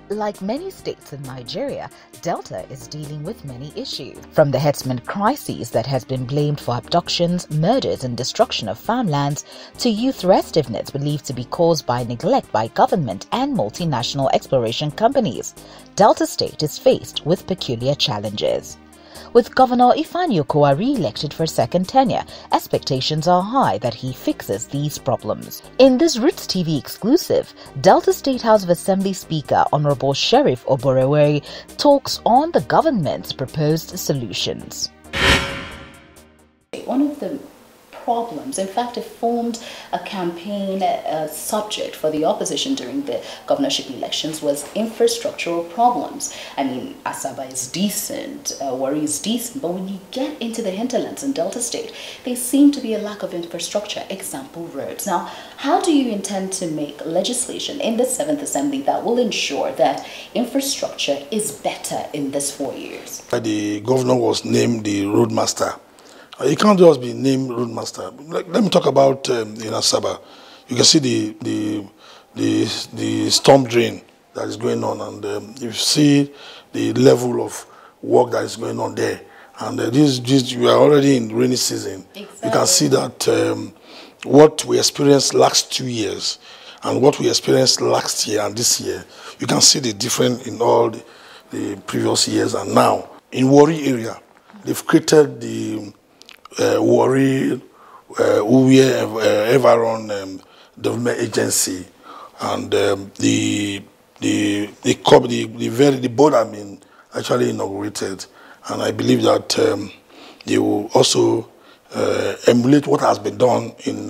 Like many states in Nigeria, Delta is dealing with many issues. From the Herdsmen crises that has been blamed for abductions, murders and destruction of farmlands, to youth restiveness believed to be caused by neglect by government and multinational exploration companies, Delta State is faced with peculiar challenges. With Governor Ifeanyi Okowa re-elected for a second tenure, expectations are high that he fixes these problems. In this Rootstv exclusive, Delta State House of Assembly Speaker Honorable Sheriff OBOREVWORI talks on the government's proposed solutions. One of the problems, in fact, it formed a campaign subject for the opposition during the governorship elections, was infrastructural problems. I mean, ASABA is decent, WARRI is decent, but when you get into the hinterlands in Delta State, there seem to be a lack of infrastructure, example roads. Now, how do you intend to make legislation in the 7th Assembly that will ensure that infrastructure is better in this 4 years? The governor was named the roadmaster. You can't just be named roadmaster. Let me talk about in ASABA. You can see the storm drain that is going on, and you see the level of work that is going on there. And we are already in rainy season. Exactly. You can see that what we experienced last 2 years and what we experienced last year and this year, you can see the difference in all the previous years and now. In WARRI area, they've created the WARRI Environment Development Agency, and the board have been actually inaugurated, and I believe that they will also emulate what has been done in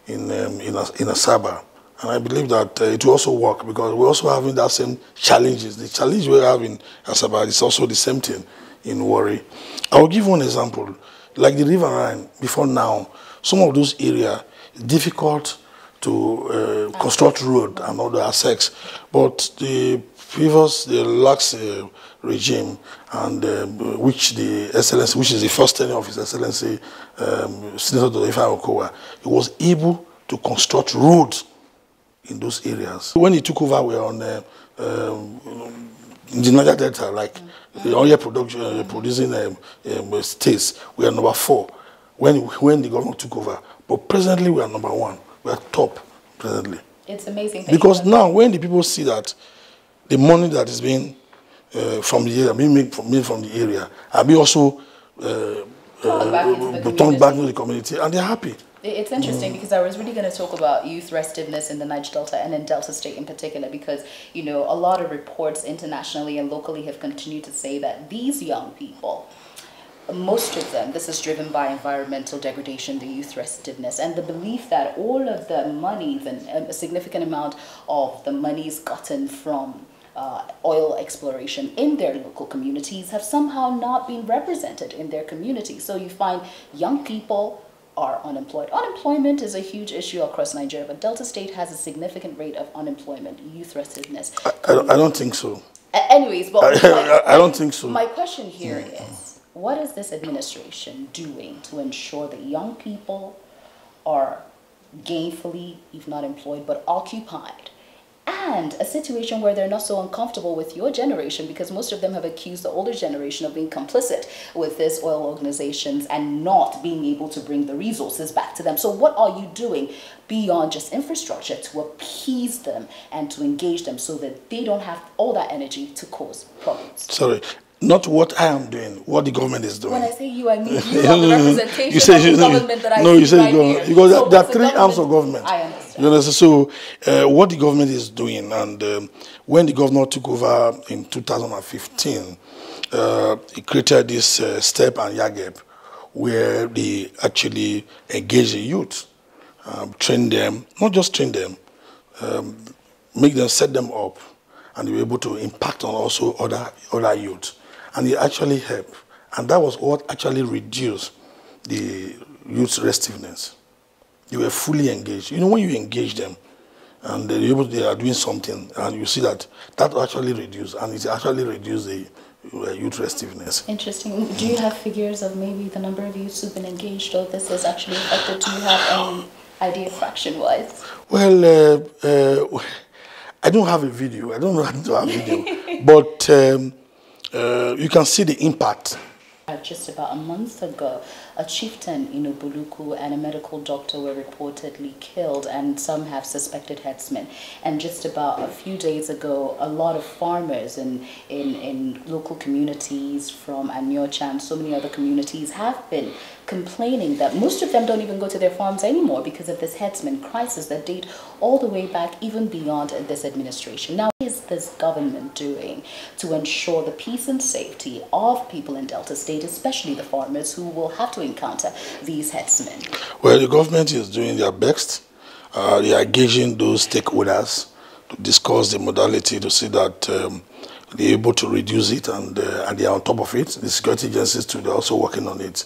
ASABA, and I believe that it will also work, because we're also having that same challenges. The challenge we have in ASABA is also the same thing in WARRI. I will give one example. Like the river Rhine, before now, some of those areas, difficult to construct road and all the assets. But the last regime, and which the Excellency, which is the first tenure of His Excellency, Senator Ifeanyi Okowa, he was able to construct roads in those areas. When he took over, we were on in the Niger Delta, like the oil producing states, we are number 4 when the government took over. But presently, we are number 1. We are top presently. It's amazing. Because now, when the people see that the money that is being from the area, being made from the area, are being also returned back into the community, and they're happy. It's interesting because I was really going to talk about youth restiveness in the Niger Delta and in Delta State in particular, because, you know, a lot of reports internationally and locally have continued to say that these young people, most of them, this is driven by environmental degradation, the youth restiveness, and the belief that all of the monies and a significant amount of the monies gotten from oil exploration in their local communities have somehow not been represented in their communities. So you find young people are unemployed. Unemployment is a huge issue across Nigeria, but Delta State has a significant rate of unemployment, youth restiveness. I don't think so. Anyways, but I don't think so. My question here is, what is this administration doing to ensure that young people are gainfully, if not employed, but occupied? And a situation where they're not so uncomfortable with your generation, because most of them have accused the older generation of being complicit with these oil organizations and not being able to bring the resources back to them. So what are you doing beyond just infrastructure to appease them and to engage them so that they don't have all that energy to cause problems? Sorry. Not what I am doing, what the government is doing. When I say you, I mean you are the representation of the government that I see right here. Because so there are 3 arms of government. I understand. You understand? So what the government is doing, and when the governor took over in 2015, he created this STEP and YAGEP, where they actually engage the youth, train them, not just train them, make them, set them up, and they were able to impact on also other youth. And it actually helped. And that was what actually reduced the youth restiveness. They were fully engaged. You know, when you engage them and they are doing something, and you see that actually reduced, and it actually reduced the youth restiveness. Interesting. Do you have figures of maybe the number of youths who've been engaged, or this has actually affected? Do you have any idea fraction-wise? Well, I don't have a video. I don't know how to have a video. But you can see the impact. Just about a month ago, a chieftain in Obuluku and a medical doctor were reportedly killed, and some have suspected herdsmen. And just about a few days ago, a lot of farmers in local communities from Anyocha and so many other communities have been complaining that most of them don't even go to their farms anymore because of this herdsman crisis that date all the way back even beyond this administration. Now, what is this government doing to ensure the peace and safety of people in Delta State, especially the farmers who will have to encounter these herdsmen? Well, the government is doing their best. They are engaging those stakeholders to discuss the modality to see that they're able to reduce it, and they are on top of it. The security agencies too, they're also working on it.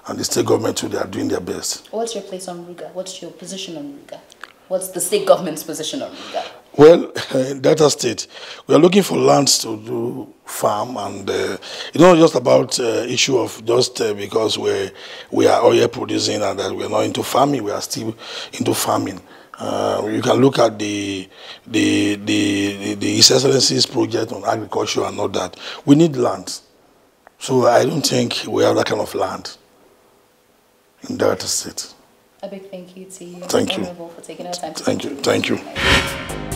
And the state government too, they are doing their best. What's your place on RUGA? What's your position on RUGA? What's the state government's position on RUGA? Well, in Delta State, we are looking for lands to do farm, and it's not just about issue of just because we are oil producing and that we are not into farming. We are still into farming. You can look at the His Excellency's project on agriculture and all that. We need land, so I don't think we have that kind of land in Delta State. A big thank you to you. Thank you. For taking our time to Thank you. Thank you.